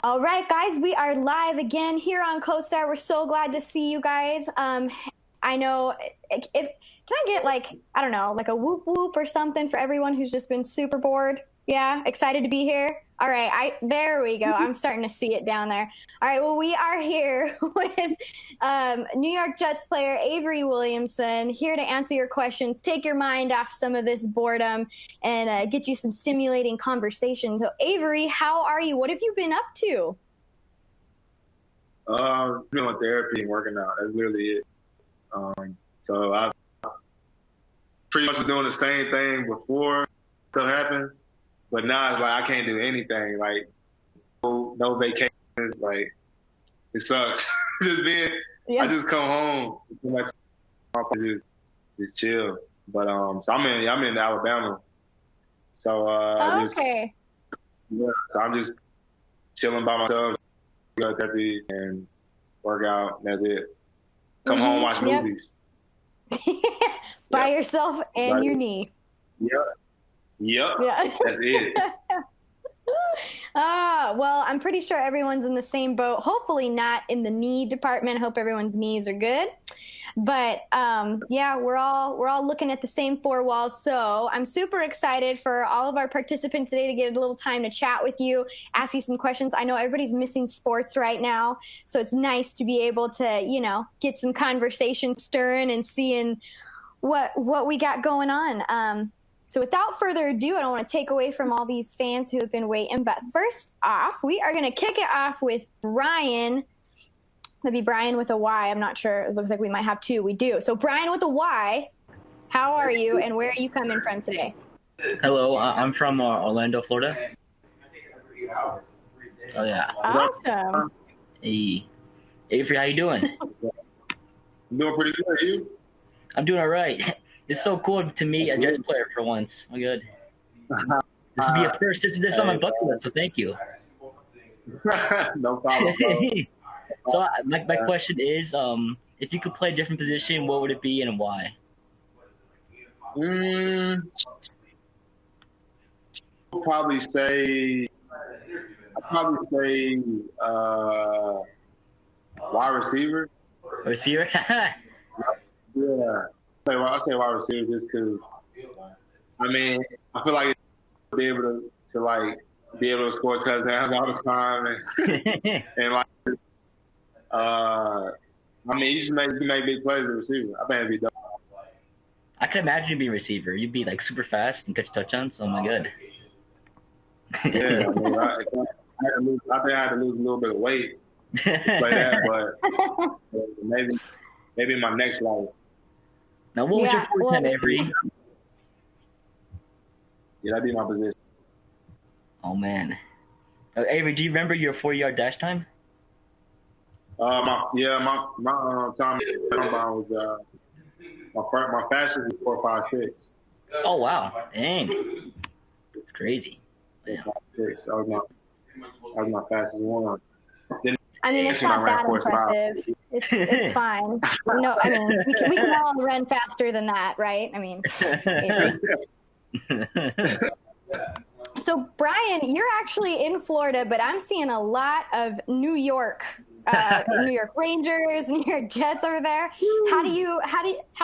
All right, guys, we are live again here on CoStar. We're so glad to see you guys. I know, can I get I don't know, like a whoop whoop or something for everyone who's just been super bored? Yeah, excited to be here. All right, there we go. I'm starting to see it down there. All right, well, we are here with New York Jets player Avery Williamson, here to answer your questions, take your mind off some of this boredom, and get you some stimulating conversation. So, Avery, how are you? What have you been up to? Doing therapy and working out. That's literally it. So I pretty much was doing the same thing before stuff happened, but now it's like I can't do anything. Like no vacations. Like it sucks. I just come home, just chill. But so I'm in Alabama. So okay. So I'm just chilling by myself, go therapy and work out. And that's it. Come home, watch movies. By yourself and your knee. Yep. Yeah. That's it. Well, I'm pretty sure everyone's in the same boat. Hopefully not in the knee department. I hope everyone's knees are good. But yeah, we're all looking at the same four walls. So I'm super excited for all of our participants today to get a little time to chat with you, ask you some questions. I know everybody's missing sports right now, so it's nice to be able to, get some conversation stirring and seeing what we got going on. So without further ado, I don't want to take away from all these fans who have been waiting. But first off, we are going to kick it off with Brian. That'd be Brian with a Y. I'm not sure. It looks like we might have two. We do. So Brian with a Y, how are you and where are you coming from today? Hello, I'm from Orlando, Florida. Oh, yeah. Awesome. Hey. Avery, how you doing? I'm doing pretty good. Are you? I'm doing all right. It's so cool to meet a Jets player for once. Oh, good. This will be a first. This is on my bucket list, so thank you. No problem. So my question is, if you could play a different position, what would it be and why? I'd probably say wide receiver. Receiver? Yeah. I say wide receiver just because, I feel like it's be able to score touchdowns all the time and you just make big plays as a receiver. I think it'd be dope. I could imagine you being a receiver. You'd be super fast and catch touchdowns. Oh my god. Yeah, I think I had to lose a little bit of weight to play that, but maybe in my next life. Now, what was your 4 Avery? Yeah, that'd be my position. Oh man, Avery, do you remember your 4-yard dash time? My time was my fastest was 4.56. Oh wow, dang, that's crazy. Yeah. That was my fastest one. It's not that impressive. It's fine. No, we can all run faster than that, right? So, Brian, you're actually in Florida, but I'm seeing a lot of New York Rangers, New York Jets over there. How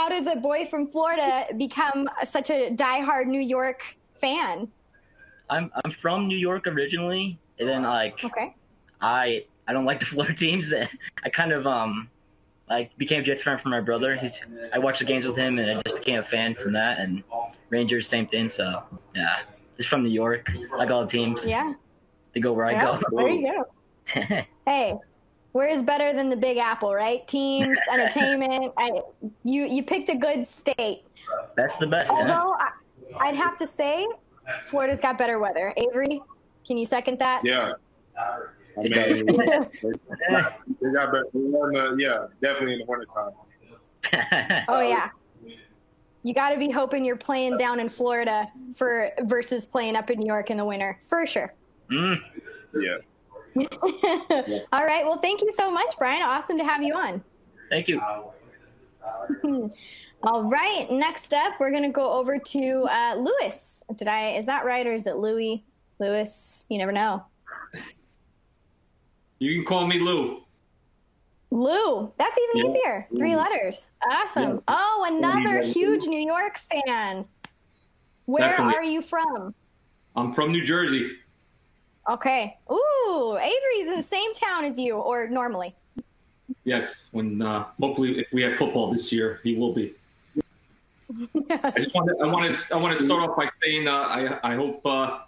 does a boy from Florida become such a diehard New York fan? I'm from New York originally, and then I don't like the Florida teams. I kind of became a Jets fan from my brother. I watched the games with him, and I just became a fan from that. And Rangers, same thing. So yeah, just from New York. I like all the teams. Yeah, they go where I go. There you go. Hey, where is better than the Big Apple, right? Teams, entertainment. You picked a good state. That's the best. Although I'd have to say, Florida's got better weather. Avery, can you second that? Yeah. They got better. Yeah, definitely in the wintertime. Oh yeah, you got to be hoping you're playing down in Florida versus playing up in New York in the winter, for sure. Yeah. All right. Well, thank you so much, Brian. Awesome to have you on. Thank you. All right. Next up, we're gonna go over to Lewis. Is that right, or is it Louis? Lewis? You never know. You can call me Lou. Lou. That's even easier. 3 letters. Awesome. Yeah. Oh, another huge New York fan. Where Definitely. are you from? I'm from New Jersey. Okay. Ooh, Avery's in the same town as you, or normally. Yes. When hopefully, if we have football this year, he will be. Yes. I want to start off by saying I hope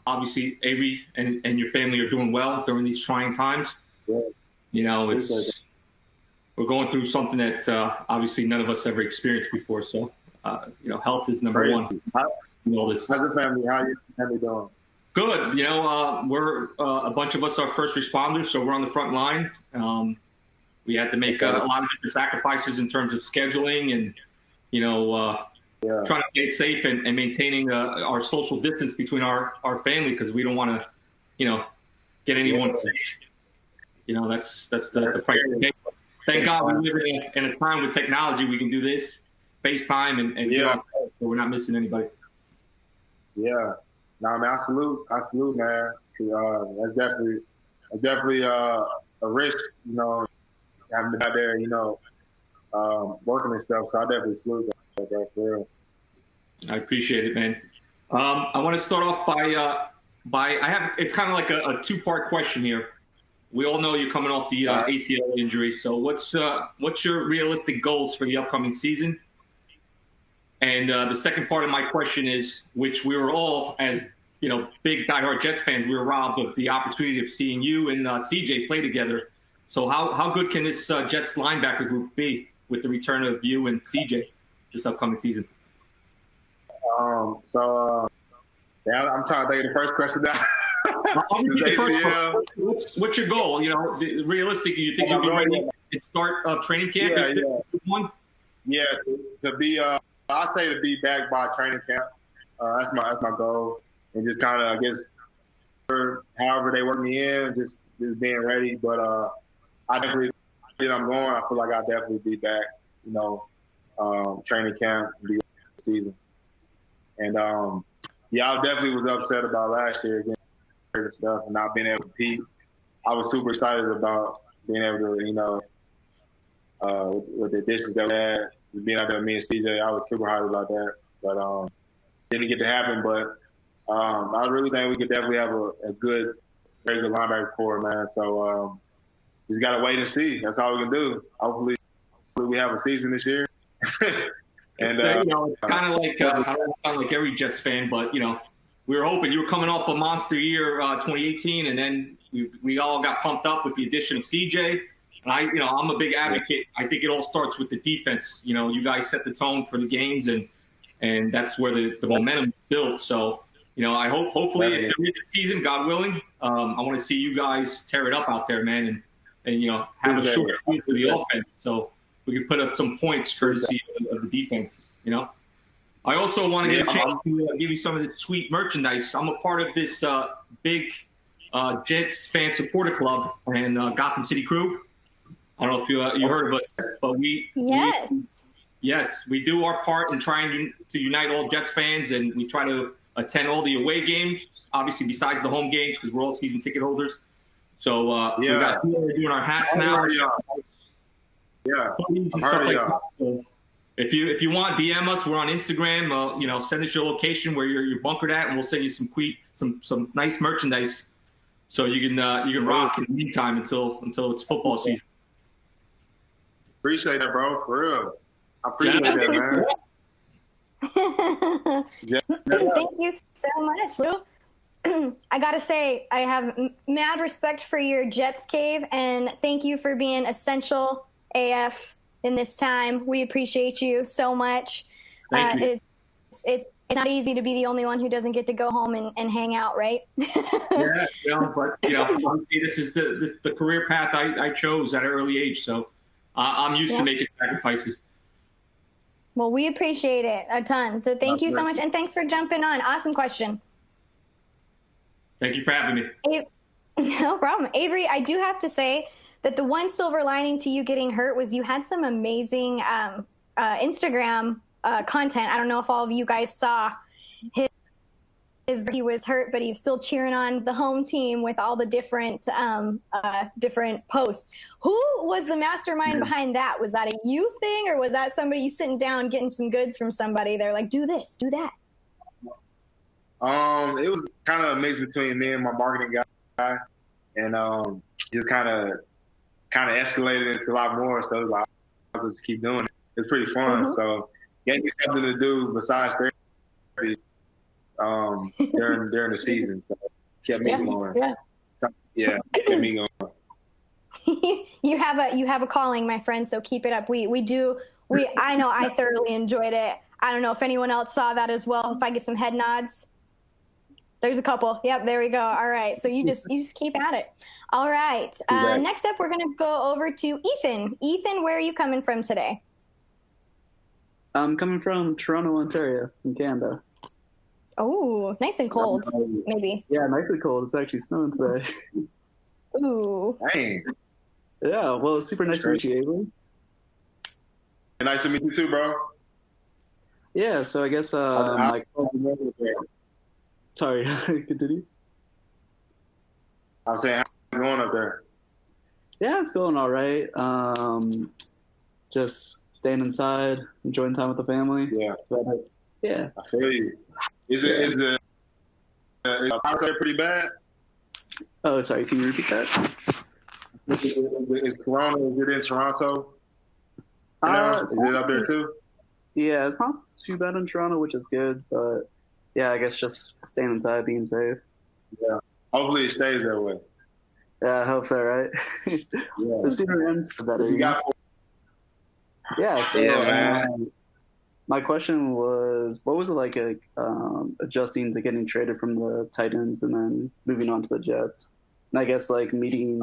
obviously Avery and your family are doing well during these trying times. Yeah. You know, we're going through something that obviously none of us ever experienced before. So you know, health is number one. How's This. the family? How your family doing? Good. You know, we're a bunch of us are first responders, so we're on the front line. We had to make a lot of different sacrifices in terms of scheduling and, you know, trying to stay safe and maintaining our social distance between our family because we don't want to, you know, get anyone sick. You know, that's the price we pay. Thank God we live in a time with technology. We can do this, FaceTime, and get on, so we're not missing anybody. Yeah. No, man, I salute, man. That's definitely a risk, you know, having been out there, you know, working and stuff. So I definitely salute that for real. I appreciate it, man. I want to start off by it's kind of like a 2-part question here. We all know you're coming off the ACL injury. So what's your realistic goals for the upcoming season? And the second part of my question is, which we were all, as you know, big diehard Jets fans, we were robbed of the opportunity of seeing you and CJ play together. So how good can this Jets linebacker group be with the return of you and CJ this upcoming season? I'm trying to think of the first question now. I'll repeat the first one. What's your goal? You know, realistically, you think you'll be ready at start of training camp? Yeah, to be. I say to be back by training camp. That's my goal, and just kind of, I guess, however they work me in, just being ready. But I definitely, I'm going. I feel like I'll definitely be back. You know, training camp, the season, and I definitely was upset about last year again and stuff, and not being able to compete. I was super excited about being able to, you know, with the additions that we had. Being out there with me and CJ, I was super hyped about that, but didn't get to happen. But I really think we could definitely have a good, very good linebacker core, man. So just gotta wait and see. That's all we can do. Hopefully we have a season this year. And you know, it's kind of like I don't sound like every Jets fan, but you know, we were hoping you were coming off a monster year, 2018, and then we all got pumped up with the addition of CJ. And I'm a big advocate. I think it all starts with the defense. You know, you guys set the tone for the games, and that's where the momentum is built. So, you know, I hopefully if there is a season, God willing, I want to see you guys tear it up out there, man, and you know, have a short field for the offense, so we can put up some points courtesy of the defense. You know, I also want to get a chance to give you some of the sweet merchandise. I'm a part of this big Jets fan supporter club and Gotham City Crew. I don't know if you heard of us, but we do our part in trying to unite all Jets fans, and we try to attend all the away games, obviously besides the home games because we're all season ticket holders. So we got people doing our hats now. And stuff like that. So if you want, DM us. We're on Instagram. You know, send us your location where you're bunkered at, and we'll send you some nice merchandise so you can rock in the meantime until it's football season. Appreciate that, bro. For real. I appreciate that, man. Thank you so much, Lou. I got to say, I have mad respect for your Jets cave, and thank you for being essential AF in this time. We appreciate you so much. Thank you. It's not easy to be the only one who doesn't get to go home and hang out, right? But you know, honestly, this is the career path I chose at an early age, so I'm used to making sacrifices. Well, we appreciate it a ton. So thank you so much, and thanks for jumping on. Awesome question. Thank you for having me. No problem. Avery, I do have to say that the one silver lining to you getting hurt was you had some amazing Instagram content. I don't know if all of you guys saw he was hurt, but he was still cheering on the home team with all the different posts. Who was the mastermind behind that? Was that a you thing, or was that somebody you sitting down getting some goods from somebody? They're like, do this, do that. It was kind of a mix between me and my marketing guy, and just kind of escalated into a lot more. So like, I was just keep doing it. It's pretty fun. So gave me something to do besides therapy during the season. So kept me going. Kept me going. You have a calling, my friend. So keep it up. I know I thoroughly enjoyed it. I don't know if anyone else saw that as well. If I get some head nods. There's a couple. Yep, there we go. All right. So you just keep at it. All right. Next up, we're going to go over to Ethan. Ethan, where are you coming from today? I'm coming from Toronto, Ontario, in Canada. Oh, nice and cold, maybe. Yeah, nicely cold. It's actually snowing today. Ooh. Dang. Yeah, well, it's super nice to meet you, Avery. Nice to meet you too, bro. Yeah, so I guess sorry, continue. I was saying, how's it going up there? Yeah, it's going all right. Just staying inside, enjoying time with the family. Yeah. Yeah. I feel you. Is the outside pretty bad? Oh, sorry. Can you repeat that? Is Corona, is it in Toronto? Is it up there too? Yeah, it's not too bad in Toronto, which is good. But yeah, I guess just staying inside, being safe. Yeah. Hopefully it stays that way. Yeah, I hope so, right? Yeah. The sooner it ends, the better. Yeah, so, man. My question was, what was it like adjusting to getting traded from the Titans and then moving on to the Jets? And I guess like meeting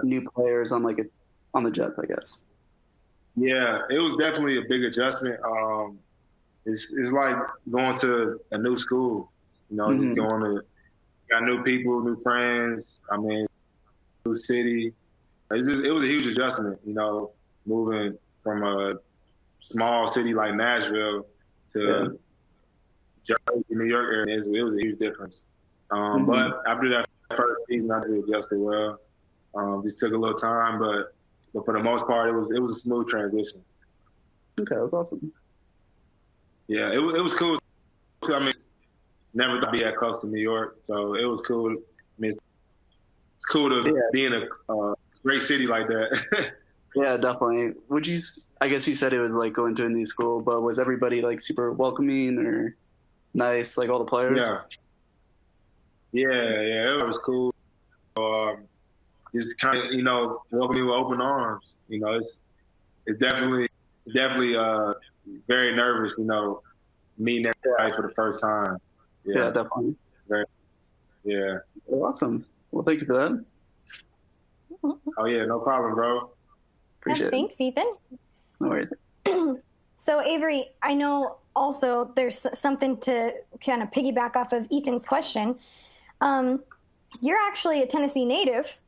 new players on the Jets, I guess. Yeah, it was definitely a big adjustment. It's like going to a new school, just going to got new people, new friends. I mean, new city. It was a huge adjustment, moving from a small city like Nashville to Jersey, New York area. It was a huge difference. But after that first season, I did adjust it well. Just took a little time, but for the most part, it was a smooth transition. Okay, that was awesome. Yeah, it was cool too. I mean, never to be that close to New York, so it was cool. I mean, it's cool to be in a great city like that. Yeah, definitely. I guess you said it was like going to a new school, but was everybody like super welcoming or nice, like all the players? Yeah, it was cool. Just kind of, welcoming with open arms. It's definitely very nervous, meeting everybody for the first time. Yeah, definitely. Yeah. Awesome. Well, thank you for that. Oh, yeah, no problem, bro. Appreciate it. Thanks, Ethan. No worries. So, Avery, I know also there's something to kind of piggyback off of Ethan's question. You're actually a Tennessee native,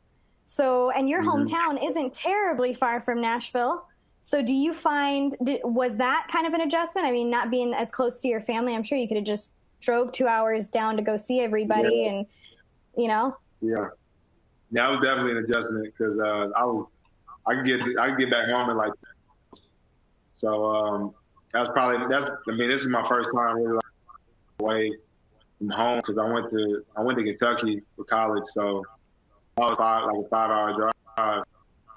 and your hometown isn't terribly far from Nashville. So do you was that kind of an adjustment? I mean, not being as close to your family, I'm sure you could have just drove 2 hours down to go see everybody and. Yeah, that was definitely an adjustment because I could get back home in like. So this is my first time really away from home because I went to Kentucky for college, so that was a 5-hour drive.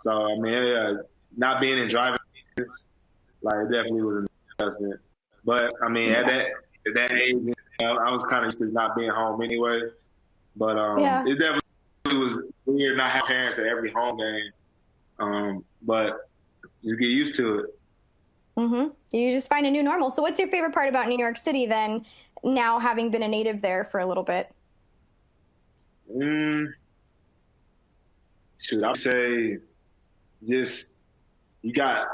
So I mean, not being in driving, it definitely was an adjustment. But I mean, at that age, I was kind of used to not being home anyway. But it definitely was weird not having parents at every home game. But just get used to it. You just find a new normal. So what's your favorite part about New York City then, now having been a native there for a little bit? Shoot, I'd say just you got,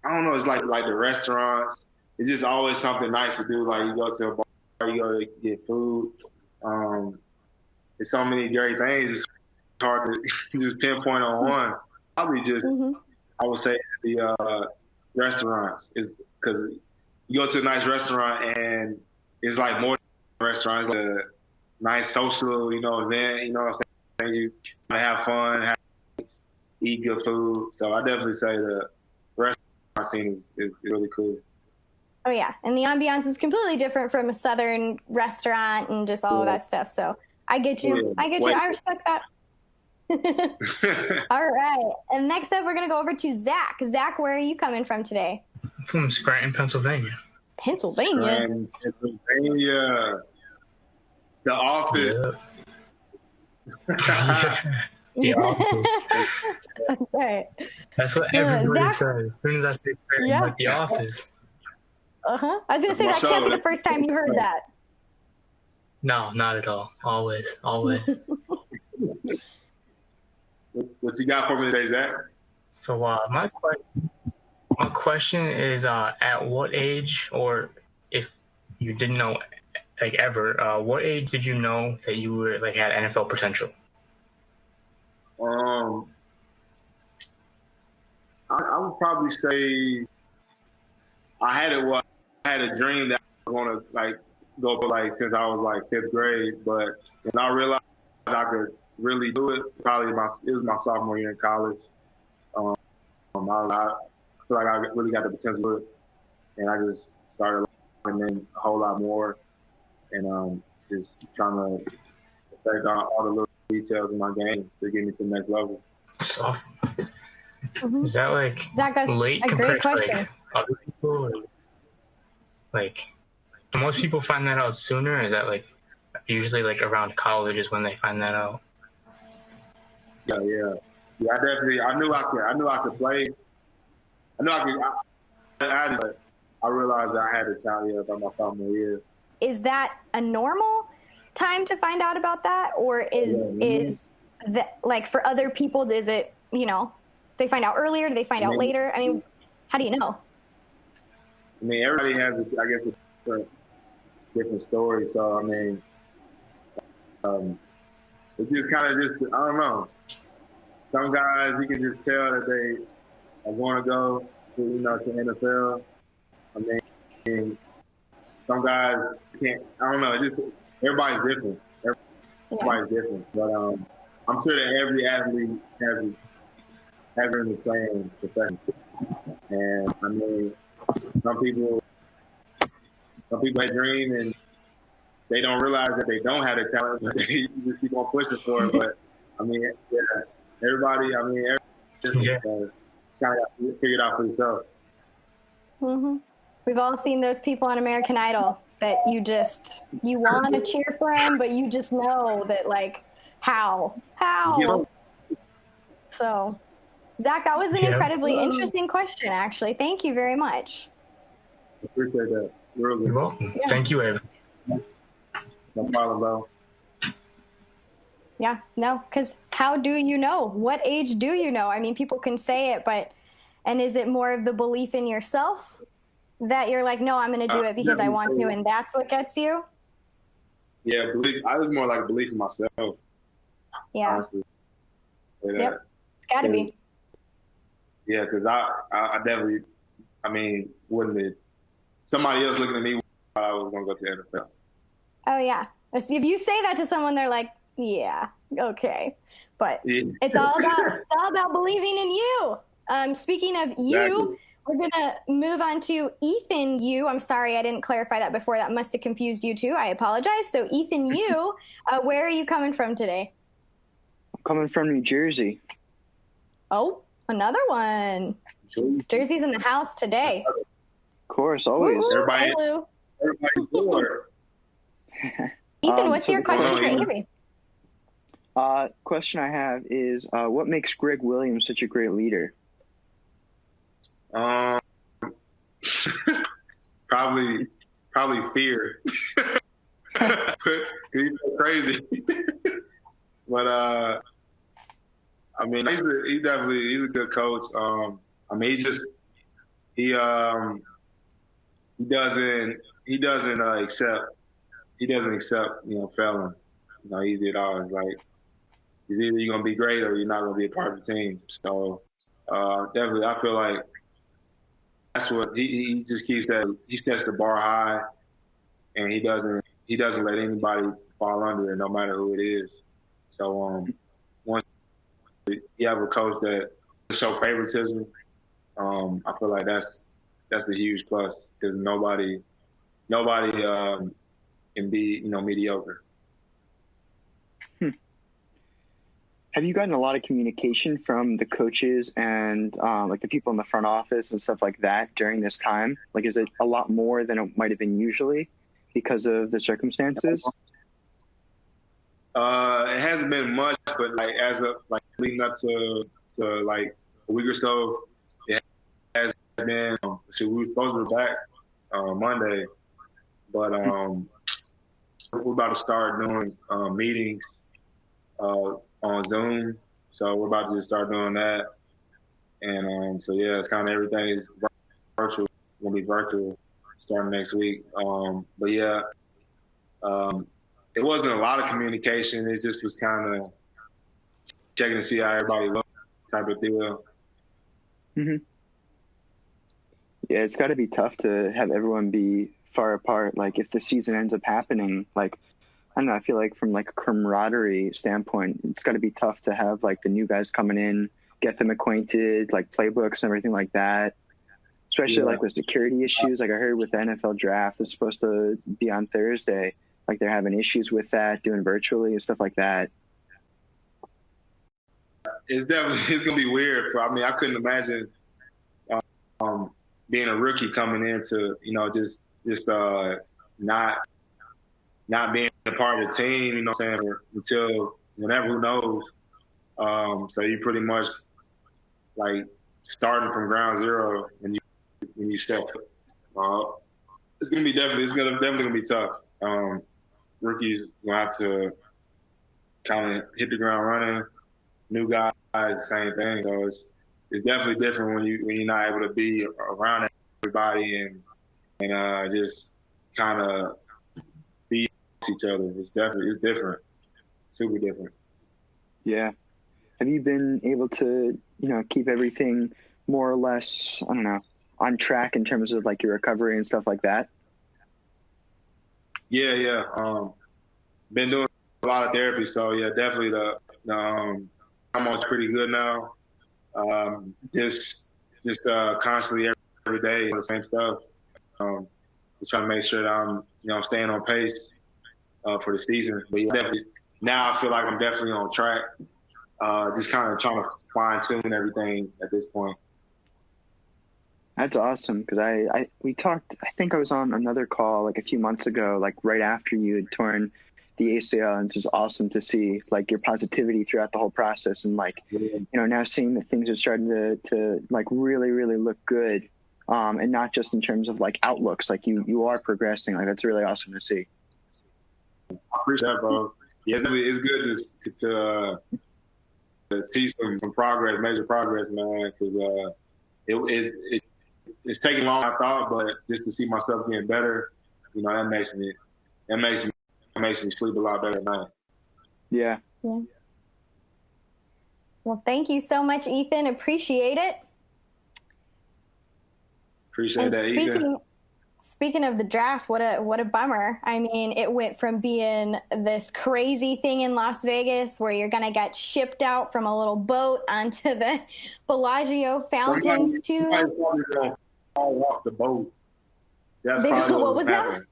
I don't know, it's like the restaurants. It's just always something nice to do. Like you go to a bar, you go to get food. There's so many great things. It's hard to just pinpoint on one. Probably just, I would say the restaurants is because you go to a nice restaurant and it's like more restaurant is like a nice social, event. You know what I'm saying? You want to have fun, eat good food. So I definitely say the restaurant scene is really cool. Oh yeah, and the ambiance is completely different from a southern restaurant and just all of that stuff. So I get you. I get you. I respect that. All right. And next up, we're going to go over to Zach. Zach, where are you coming from today? From Scranton, Pennsylvania. Pennsylvania? Scranton, Pennsylvania. The office. Yeah. The office. That's right. That's what everybody says. As soon as I say Scranton, like the office. Uh-huh. I was going to say, that can't be the first time you heard that. No, not at all. Always. What you got for me today, Zach? So my question is, at what age, or if you didn't know, like ever, what age did you know that you were like had NFL potential? I would probably say I had a dream that I was gonna like go for since I was like 5th grade, but when I realized I could really do it, it was my sophomore year in college. I feel like I really got the potential to do it, and I just started learning a whole lot more, and just trying to affect all the little details in my game to get me to the next level. Awesome. Is that like late a compared great question. to like other people? Or, like, do most people find that out sooner? Or is that like usually like around college is when they find that out? Yeah. I knew I could play. I knew I could. But I realized that I had the talent by my sophomore year. Is that a normal time to find out about that, or is that like for other people? Is it they find out earlier? Do they find out later? I mean, how do you know? I mean, everybody has, I guess, a different story. So I mean, it's just kind of I don't know. Some guys you can just tell that they want to go to to NFL. I mean, some guys can't. I don't know. It's just everybody's different. Everybody's different. But I'm sure that every athlete has been playing professionally. And I mean, some people have dream and they don't realize that they don't have the talent, but they just keep on pushing for it. But I mean, everybody kind of got to figure it out for yourself. Mm-hmm. We've all seen those people on American Idol that you want to cheer for them, but you just know that like how. So, Zach, that was an incredibly interesting question. Actually, thank you very much. I appreciate that. You're welcome. Yeah. Thank you, Avery. No problem, bro. Yeah, no, because how do you know? What age do you know? I mean, people can say it, and is it more of the belief in yourself that you're like, no, I'm going to do it because I want to, and that's what gets you? Yeah, I was more like belief in myself. Yeah. Honestly. Yep. It's got to be. Yeah, because I definitely, wouldn't it? Somebody else looking at me, I was going to go to the NFL. Oh, yeah. If you say that to someone, they're like, yeah, okay. But it's all about believing in you. Speaking of you, we're going to move on to Ethan Yu. I'm sorry I didn't clarify that before. That must have confused you too. I apologize. So Ethan Yu, where are you coming from today? I'm coming from New Jersey. Oh, another one. Jersey's in the house today. Of course, always. Everybody's bored. Ethan, what's your question for Avery? Question I have is, what makes Greg Williams such a great leader? Probably fear. He's crazy. But he's a good coach. He doesn't accept failing. Easy at all. It's like it's either you're gonna be great or you're not gonna be a part of the team. So definitely, I feel like that's what he just keeps that. He sets the bar high, and he he doesn't let anybody fall under it, no matter who it is. So once you have a coach that show favoritism, I feel like that's a huge plus because nobody can be mediocre. Have you gotten a lot of communication from the coaches and like the people in the front office and stuff like that during this time? Like, is it a lot more than it might have been usually because of the circumstances? It hasn't been much, but like as of like leading up to like a week or so, it has been. So we were supposed to be back Monday, but we're about to start doing meetings on Zoom. So we're about to just start doing that, and so yeah, it's kind of everything is virtual. It's gonna be virtual starting next week. But yeah. It wasn't a lot of communication. It just was kind of checking to see how everybody looked, type of deal. Mm-hmm. Yeah, it's got to be tough to have everyone be far apart. Like, if the season ends up happening, like, I don't know, I feel like from like a camaraderie standpoint, it's got to be tough to have like the new guys coming in, get them acquainted, like playbooks and everything like that. Especially like with security issues. Like I heard with the NFL draft, it's supposed to be on Thursday. Like they're having issues with that, doing virtually and stuff like that. It's gonna be weird. I couldn't imagine being a rookie coming into just not being a part of the team. You know what I'm saying? Until whenever, who knows? So you pretty much like starting from ground zero when you step. It's definitely gonna be tough. Rookies gonna have to kind of hit the ground running. New guys, same thing. So it's definitely different when you're not able to be around everybody and just kind of be each other. It's different, super different. Yeah. Have you been able to keep everything more or less, I don't know, on track in terms of like your recovery and stuff like that? Yeah. Been doing a lot of therapy, so yeah, definitely I'm on pretty good now. Just constantly every day the same stuff. Just trying to make sure that I'm staying on pace for the season. But yeah, definitely now I feel like I'm definitely on track. Just kind of trying to fine tune everything at this point. That's awesome because we talked. I think I was on another call like a few months ago, like right after you had torn the ACL, and it's just awesome to see like your positivity throughout the whole process, and like now seeing that things are starting to like really really look good, and not just in terms of like outlooks. Like you are progressing. Like that's really awesome to see. I appreciate that, bro. Yeah, it's good to see some progress, major progress, man. Because it's taking long, I thought, but just to see myself getting better, that makes me sleep a lot better at night. Yeah. Well, thank you so much, Ethan. Appreciate it. Appreciate that, Ethan. Speaking of the draft, what a bummer. I mean, it went from being this crazy thing in Las Vegas where you're going to get shipped out from a little boat onto the Bellagio fountains to fall off the boat. That's probably what was happening.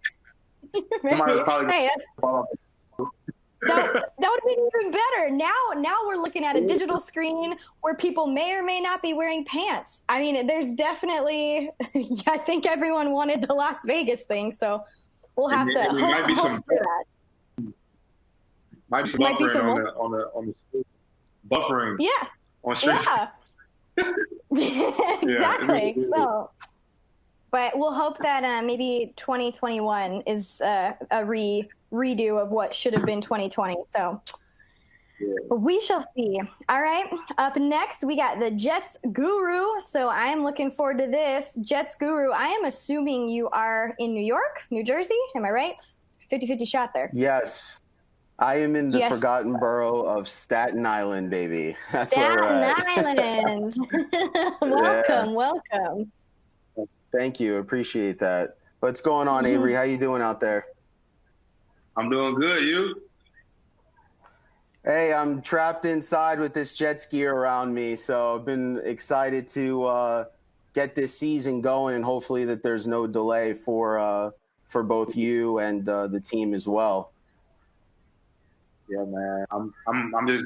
That would have been even better. Now we're looking at a digital screen where people may or may not be wearing pants. I mean, there's definitely. I think everyone wanted the Las Vegas thing, so we'll have to. Might be some buffering on the buffering. Yeah. On stream. Yeah. Exactly. So, but we'll hope that maybe 2021 is a redo of what should have been 2020. So we shall see. All right. Up next, we got the Jets Guru. So I am looking forward to this. Jets Guru, I am assuming you are in New York, New Jersey. Am I right? 50-50 shot there. Yes. I am in the forgotten borough of Staten Island, baby. That's Staten Island. Welcome. Thank you. Appreciate that. What's going on, Avery? How you doing out there? I'm doing good. You? Hey, I'm trapped inside with this jet ski around me, so I've been excited to get this season going, and hopefully that there's no delay for both you and the team as well. Yeah, man. I'm just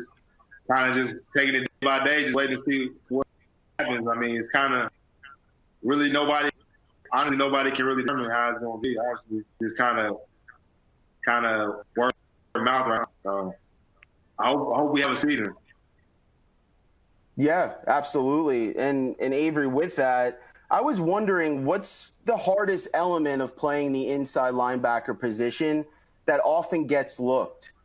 kind of just taking it day by day, just waiting to see what happens. I mean, it's kind of really nobody can really determine how it's going to be. Honestly, just kind of word of mouth around. So I hope we have a season. Yeah, absolutely. And Avery, with that, I was wondering what's the hardest element of playing the inside linebacker position that often gets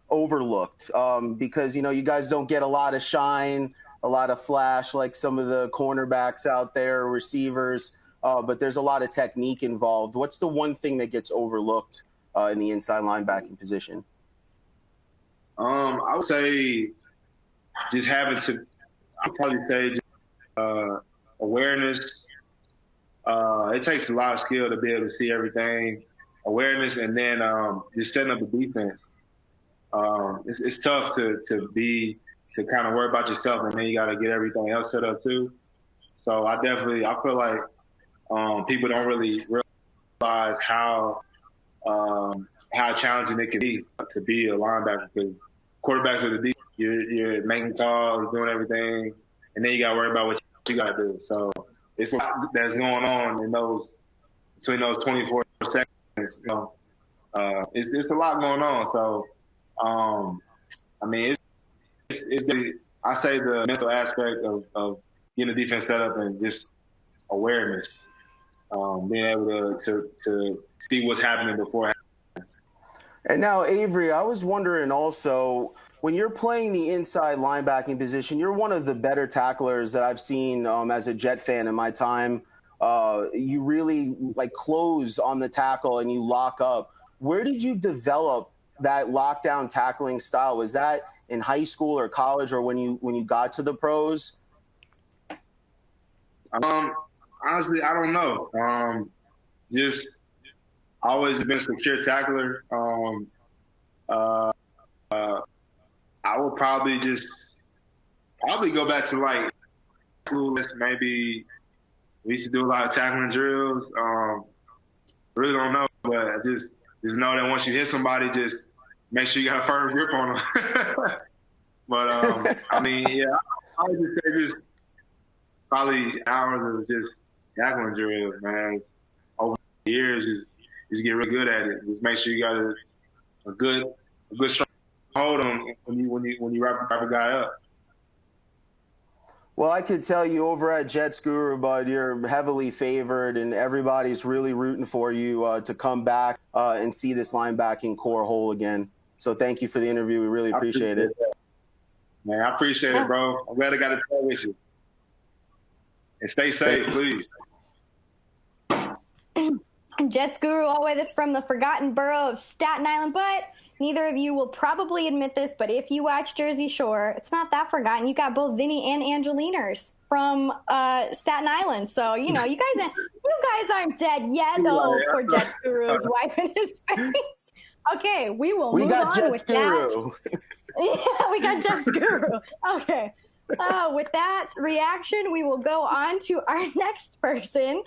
overlooked, because, you guys don't get a lot of shine, a lot of flash like some of the cornerbacks out there, receivers, but there's a lot of technique involved. What's the one thing that gets overlooked in the inside linebacking position? I would say just having to, I'd probably say just, awareness. It takes a lot of skill to be able to see everything, awareness, and then just setting up the defense. It's tough to kind of worry about yourself, and then you got to get everything else set up too. So I feel like people don't really realize how challenging it can be to be a linebacker, because quarterbacks are the deep. You're making calls, doing everything, and then you got to worry about what you got to do. So it's a lot that's going on in between those 24 seconds. It's a lot going on. So I mean, I say the mental aspect of getting the defense set up and just awareness, being able to see what's happening before it happens. And now, Avery, I was wondering also, when you're playing the inside linebacking position, you're one of the better tacklers that I've seen as a Jet fan in my time. You really close on the tackle and you lock up. Where did you develop that lockdown tackling style? Was that in high school or college, or when you got to the pros? Honestly, I don't know. Just always been a secure tackler. I would probably go back to school. Maybe we used to do a lot of tackling drills. Really don't know, but I just know that once you hit somebody, just make sure you got a firm grip on them. But I mean, yeah, I would just say just probably hours of just tackling drills, man. Over the years, just get real good at it. Just make sure you got a good strong hold on when you wrap a guy up. Well, I could tell you over at Jets Guru, bud, you're heavily favored, and everybody's really rooting for you to come back and see this linebacking core whole again. So thank you for the interview. We really appreciate it. Man, I appreciate it, bro. I'm glad I got to talk with you. And stay safe, please. Jets Guru all the way from the forgotten borough of Staten Island, but neither of you will probably admit this, but if you watch Jersey Shore, it's not that forgotten. You got both Vinny and Angeliners from Staten Island. So, you guys aren't dead yet. Oh, poor Jets Guru is wiping his face. Okay, we will move on with that. Yeah, we got Jets Guru. Okay. With that reaction, we will go on to our next person.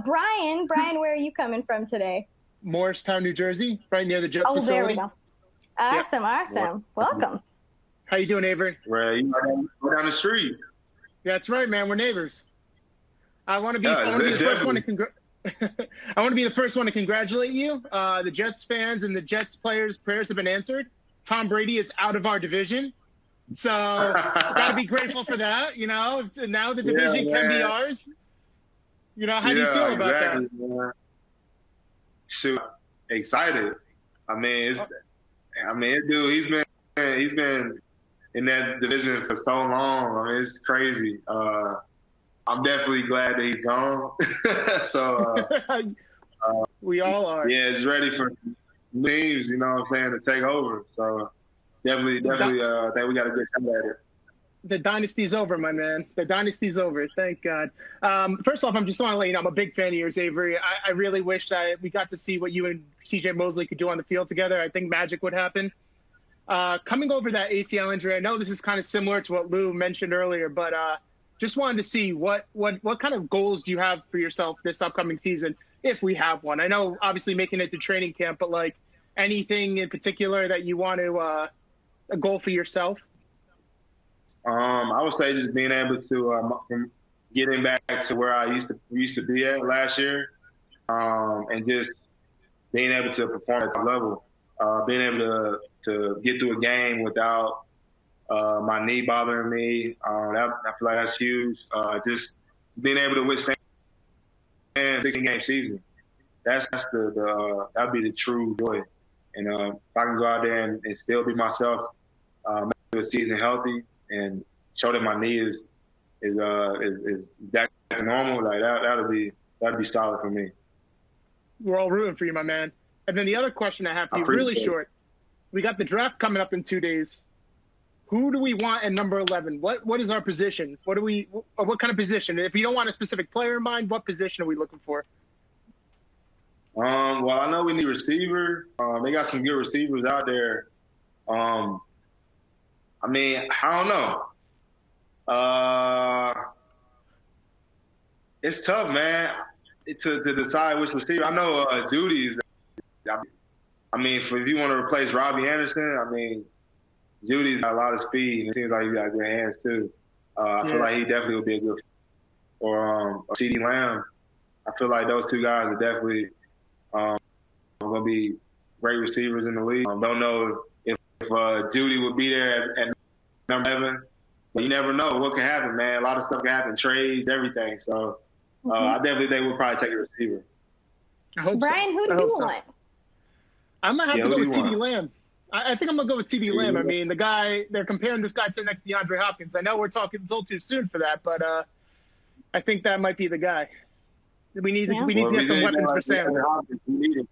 Brian, where are you coming from today? Morristown, New Jersey, right near the Jets facility. There we go. Awesome, yep. Awesome. Welcome. How you doing, Avery? Right, we're down the street. That's right, man. We're neighbors. I want to be the first one to I want to be the first one to congratulate you. The Jets fans and the Jets players' prayers have been answered. Tom Brady is out of our division. So got to be grateful for that. Now the division can be ours. How do you feel about that? Man. Shoot, excited. Dude, he's been in that division for so long. It's crazy. I'm definitely glad that he's gone. So we all are. Yeah, it's ready for teams, to take over. So definitely think we got a good shot at it. The dynasty's over, my man. The dynasty's over. Thank God. First off, I'm just want to let you know I'm a big fan of yours, Avery. I really wish that we got to see what you and CJ Mosley could do on the field together. I think magic would happen. Coming over that ACL injury, I know this is kind of similar to what Lou mentioned earlier, but just wanted to see what kind of goals do you have for yourself this upcoming season, if we have one. I know obviously making it to training camp, but like anything in particular that you want to a goal for yourself? I would say just being able to getting back to where I used to be at last year, and just being able to perform at the level, being able to get through a game without my knee bothering me. I feel like that's huge. Just being able to withstand a 16-game season. That's that'd be the true joy. And if I can go out there and still be myself, make the season healthy, and show that my knee is back to normal, like that'd be solid for me. We're all rooting for you, my man. And then the other question I have for you, really short. We got the draft coming up in 2 days. Who do we want at number 11? What is our position? What kind of position? If you don't want a specific player in mind, what position are we looking for? Well, I know we need receiver. They got some good receivers out there. I mean, I don't know. It's tough, man, to decide which receiver. I know Judy's. I mean, if you want to replace Robbie Anderson, I mean, Judy's got a lot of speed, and it seems like he got good hands too. I feel like he definitely would be a good. Or CeeDee Lamb. I feel like those two guys are definitely going to be great receivers in the league. Don't know if Judy would be there at number 11, but you never know what can happen, man. A lot of stuff can happen, trades, everything. So I definitely think we'll probably take a receiver. I hope Brian, who do you want? I'm going to have to go with CeeDee Lamb. I think I'm going to go with CeeDee Lamb. I mean, they're comparing this guy to the next DeAndre Hopkins. I know we're talking it's a little too soon for that, but I think that might be the guy. We need to get some weapons for Sam. We need him.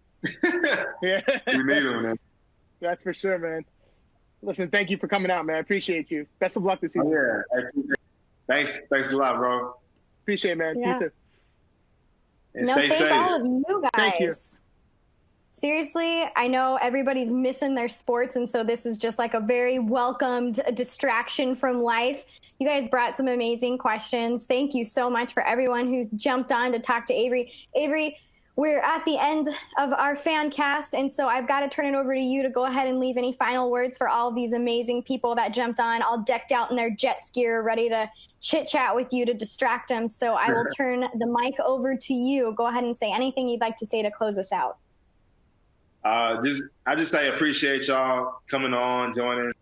Yeah. We need him, man. That's for sure, man. Listen, thank you for coming out, man. I appreciate you. Best of luck this season. Oh, yeah. Thanks a lot, bro. Appreciate it, man. Yeah. You too. And stay safe. All of you guys. Thank you. Seriously, I know everybody's missing their sports, and so this is just like a very welcomed distraction from life. You guys brought some amazing questions. Thank you so much for everyone who's jumped on to talk to Avery. Avery, we're at the end of our FanCast, and so I've got to turn it over to you to go ahead and leave any final words for all of these amazing people that jumped on, all decked out in their Jets gear, ready to chit-chat with you to distract them. So I will turn the mic over to you. Go ahead and say anything you'd like to say to close us out. I just say appreciate y'all coming on, joining.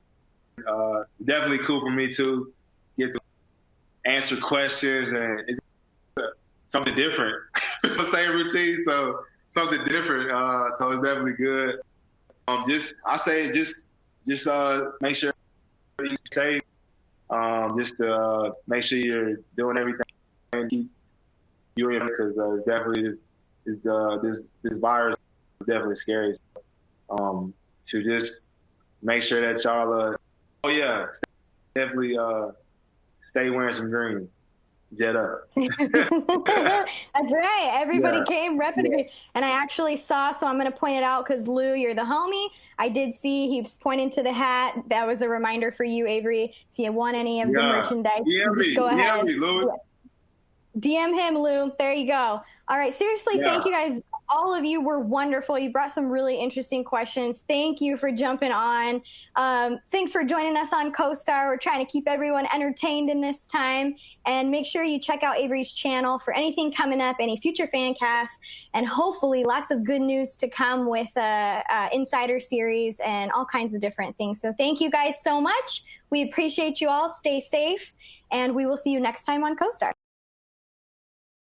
Definitely cool for me to get to answer questions, and it's something different. Same routine, so something different. So it's definitely good. Just make sure you're safe. Just make sure you're doing everything and keep you in, because definitely this virus is definitely scary. To just make sure that y'all definitely stay wearing some green. Jet up. That's right. Everybody came repping me. And I actually saw, so I'm going to point it out because Lou, you're the homie. I did see he was pointing to the hat. That was a reminder for you, Avery. If you want any of the merchandise, just go ahead. DM him, Lou. There you go. All right. Seriously, thank you guys. All of you were wonderful. You brought some really interesting questions. Thank you for jumping on. Thanks for joining us on CoStar. We're trying to keep everyone entertained in this time. And make sure you check out Avery's channel for anything coming up, any future FanCasts, and hopefully lots of good news to come with Insider Series and all kinds of different things. So thank you guys so much. We appreciate you all. Stay safe, and we will see you next time on CoStar.